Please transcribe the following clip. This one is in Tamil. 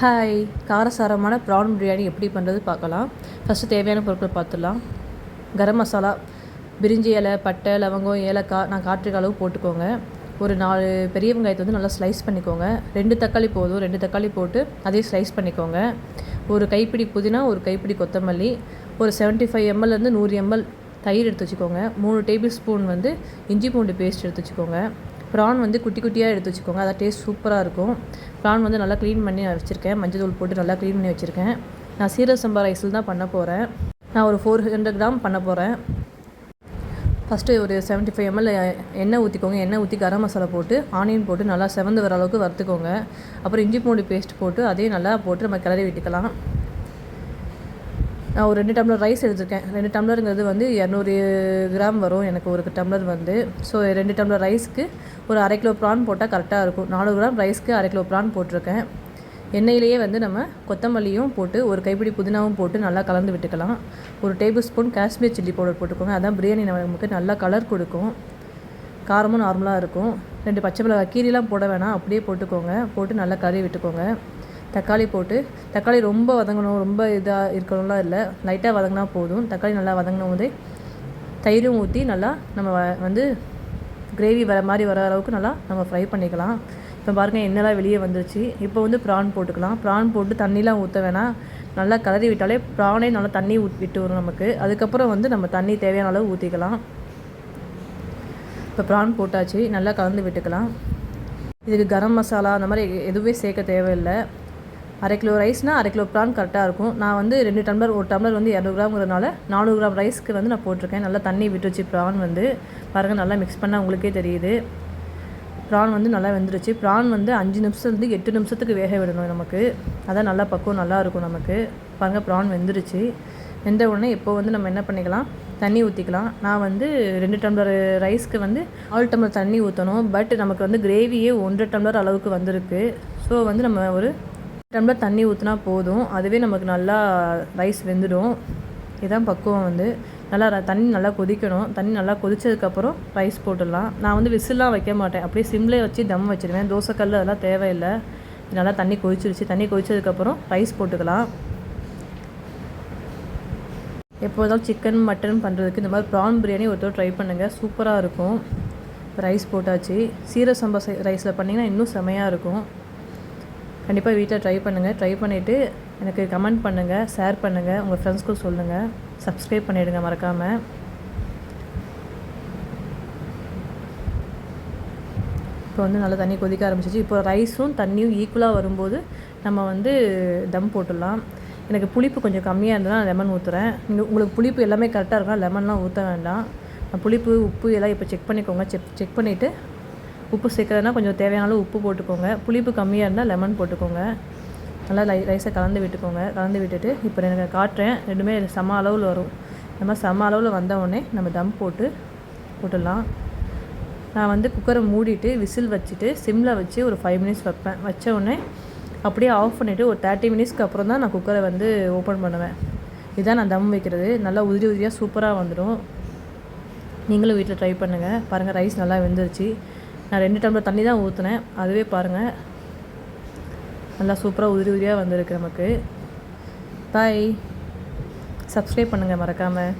ஹாய், காரசாரமான ப்ரான் பிரியாணி எப்படி பண்ணுறது பார்க்கலாம். ஃபஸ்ட்டு தேவையான பொருட்கள் பார்த்துடலாம். கரம் மசாலா, பிரிஞ்சி இலை, பட்டை, லவங்கம், ஏலக்காய் நான் காட்டுற அளவு போட்டுக்கோங்க. ஒரு 4 பெரிய வெங்காயத்தை வந்து நல்லா ஸ்லைஸ் பண்ணிக்கோங்க. 2 தக்காளி போதும், 2 தக்காளி போட்டு அதையும் ஸ்லைஸ் பண்ணிக்கோங்க. ஒரு கைப்பிடி புதினா, ஒரு கைப்பிடி கொத்தமல்லி, ஒரு 75 ml 100 ml தயிர் எடுத்து வச்சுக்கோங்க. 3 டேபிள் ஸ்பூன் வந்து இஞ்சி பூண்டு பேஸ்ட் எடுத்து வச்சுக்கோங்க. ப்ரான் வந்து குட்டி குட்டியாக எடுத்து வச்சுக்கோங்க, அதான் டேஸ்ட் சூப்பராக இருக்கும். ப்ரான் வந்து நல்லா க்ளீன் பண்ணி நான் வச்சுருக்கேன், மஞ்சள் தூள் போட்டு நல்லா க்ளீன் பண்ணி வச்சுருக்கேன். நான் சீரக சம்பா ரைஸில் தான் பண்ண போகிறேன். நான் ஒரு 400 கிராம் பண்ண போகிறேன். ஃபஸ்ட்டு ஒரு 75 ml எண்ணெய் ஊற்றிக்கோங்க. எண்ணெய் ஊற்றி கரம் மசாலா போட்டு ஆனியன் போட்டு நல்லா செவந்து வர அளவுக்கு வறுத்துக்கோங்க. அப்புறம் இஞ்சி பூண்டு பேஸ்ட் போட்டு அதையும் நல்லா போட்டு நம்ம கிளறி விட்டுக்கலாம். நான் ஒரு 2 டம்ளர் ரைஸ் எடுத்துருக்கேன். 2 டம்ளருங்கிறது வந்து 200 கிராம் வரும் எனக்கு ஒரு டம்ளர் வந்து. ஸோ 2 டம்ளர் ரைஸ்க்கு ஒரு 1/2 கிலோ ப்ரான் போட்டால் கரெக்டாக இருக்கும். 400 கிராம் ரைஸ்க்கு 1/2 கிலோ ப்ரான் போட்டிருக்கேன். எண்ணெயிலேயே வந்து நம்ம கொத்தமல்லியும் போட்டு ஒரு கைப்பிடி புதினாவும் போட்டு நல்லா கலந்து விட்டுக்கலாம். ஒரு table spoon Kashmir chilli powder போட்டுக்கோங்க. அதான் பிரியாணி நமக்கு நல்லா கலர் கொடுக்கும். காரமும் நார்மலாக இருக்கும். 2 பச்சை மிளகாய், கீரிலாம் போட வேணாம், அப்படியே போட்டுக்கோங்க. போட்டு நல்லா கறி விட்டுக்கோங்க. தக்காளி போட்டு, தக்காளி ரொம்ப வதங்கணும், ரொம்ப இதாக இருக்கணும்லாம் இல்லை, லைட்டாக வதங்கினா போதும். தக்காளி நல்லா வதங்கின போதே தயிரும் ஊற்றி நல்லா நம்ம வந்து கிரேவி வர மாதிரி வர அளவுக்கு நல்லா நம்ம ஃப்ரை பண்ணிக்கலாம். இப்போ பாருங்கள், எண்ணெய்லாம் வெளியே வந்துருச்சு. இப்போ வந்து ப்ரான் போட்டுக்கலாம். ப்ரான் போட்டு தண்ணிலாம் ஊற்ற வேணாம், நல்லா கலரி விட்டாலே ப்ரானே நல்லா தண்ணி விட்டு வரும் நமக்கு. அதுக்கப்புறம் வந்து நம்ம தண்ணி தேவையான அளவு ஊற்றிக்கலாம். இப்போ ப்ரான் போட்டாச்சு, நல்லா கலந்து விட்டுக்கலாம். இதுக்கு கரம் மசாலா அந்த மாதிரி எதுவுமே சேர்க்க தேவையில்லை. 1/2 கிலோ ரைஸ்னால் 1/2 கிலோ ப்ரான் கரெக்டாக இருக்கும். நான் வந்து 2 டம்ளர், ஒரு டம்ளர் வந்து 200 கிராம்ங்கிறதுனால 400 கிராம் ரைஸ்க்கு வந்து நான் போட்டிருக்கேன். நல்லா தண்ணி விட்டுருச்சு ப்ரான் வந்து. பாருங்கள், நல்லா மிக்ஸ் பண்ணால் உங்களுக்கே தெரியுது. ப்ரான் வந்து நல்லா வெந்துருச்சு. ப்ரான் வந்து 5 நிமிஷத்துலேருந்து 8 நிமிஷத்துக்கு வேக விடணும் நமக்கு. அதான் நல்லா பக்குவம் நல்லாயிருக்கும் நமக்கு. பாருங்கள், ப்ரான் வெந்துருச்சு. வெந்த உடனே இப்போ வந்து நம்ம என்ன பண்ணிக்கலாம், தண்ணி ஊற்றிக்கலாம். நான் வந்து 2 டம்ளர் ரைஸ்க்கு வந்து 4 டம்ளர் தண்ணி ஊற்றணும். பட் நமக்கு வந்து கிரேவியே 1.5 டம்ளர் அளவுக்கு வந்திருக்கு. ஸோ வந்து நம்ம ஒரு டம்ளர் தண்ணி ஊற்றினா போதும். அதுவே நமக்கு நல்லா ரைஸ் வெந்துடும். இதுதான் பக்குவம் வந்து. நல்லா தண்ணி நல்லா கொதிக்கணும். தண்ணி நல்லா கொதித்ததுக்கப்புறம் ரைஸ் போட்டுடலாம். நான் வந்து விசில்லாம் வைக்க மாட்டேன், அப்படியே சிம்லே வச்சு தம் வச்சுருவேன். தோசைக்கல் அதெல்லாம் தேவையில்லை. நல்லா தண்ணி கொதிச்சிருச்சு. தண்ணி கொதித்ததுக்கப்புறம் ரைஸ் போட்டுக்கலாம். எப்போதும் சிக்கன் மட்டன் பண்ணுறதுக்கு இந்த மாதிரி ப்ரான் பிரியாணி ஒருத்தர் ட்ரை பண்ணுங்கள், சூப்பராக இருக்கும். ரைஸ் போட்டாச்சு. சீரக சம்பா ரைஸில் பண்ணிங்கன்னா இன்னும் செமையாக இருக்கும். கண்டிப்பாக வீட்டில் ட்ரை பண்ணுங்கள். ட்ரை பண்ணிவிட்டு எனக்கு கமெண்ட் பண்ணுங்கள், ஷேர் பண்ணுங்கள், உங்கள் ஃப்ரெண்ட்ஸ்க்கும் சொல்லுங்கள். சப்ஸ்கிரைப் பண்ணிவிடுங்க மறக்காமல். இப்போ வந்து நல்லா தண்ணி கொதிக்க ஆரம்பிச்சிச்சு. இப்போ ரைஸும் தண்ணியும் ஈக்குவலாக வரும்போது நம்ம வந்து தம் போட்டுடலாம். எனக்கு புளிப்பு கொஞ்சம் கம்மியாக இருந்தால் நான் லெமன் ஊற்றுறேன். உங்களுக்கு புளிப்பு எல்லாமே கரெக்டாக இருக்கும், லெமன்லாம் ஊற்ற வேண்டாம். புளிப்பு, உப்பு எல்லாம் இப்போ செக் பண்ணிக்கோங்க. செக் பண்ணிவிட்டு உப்பு சேர்க்குறதுனா கொஞ்சம் தேவையான அளவு உப்பு போட்டுக்கோங்க. புளிப்பு கம்மியாக இருந்தால் லெமன் போட்டுக்கோங்க. நல்லா ரைஸை கலந்து விட்டுக்கோங்க. கலந்து விட்டுட்டு இப்போ எனக்கு காட்டுறேன், ரெண்டுமே சம அளவில் வரும். இந்த மாதிரி சம அளவில் வந்த உடனே நம்ம தம் போட்டுடலாம். நான் வந்து குக்கரை மூடிட்டு விசில் வச்சுட்டு சிம்மில் வச்சு ஒரு 5 மினிட்ஸ் வைப்பேன். வச்ச உடனே அப்படியே ஆஃப் பண்ணிவிட்டு ஒரு 30 மினிட்ஸ்க்கு அப்புறம் தான் நான் குக்கரை வந்து ஓப்பன் பண்ணுவேன். இதுதான் நான் தம் வைக்கிறது. நல்லா உதிரி உதிரியாக சூப்பராக வந்துடும். நீங்களும் வீட்டில் ட்ரை பண்ணுங்கள். பாருங்கள், ரைஸ் நல்லா வெந்துருச்சு. நான் 2 டம்ளர் தண்ணி தான் ஊற்றினேன். அதுவே பாருங்கள் நல்லா சூப்பராக உதிரி உதிரியாக வந்திருக்கு நமக்கு. பாய். சப்ஸ்கிரைப் பண்ணுங்கள் மறக்காமல்.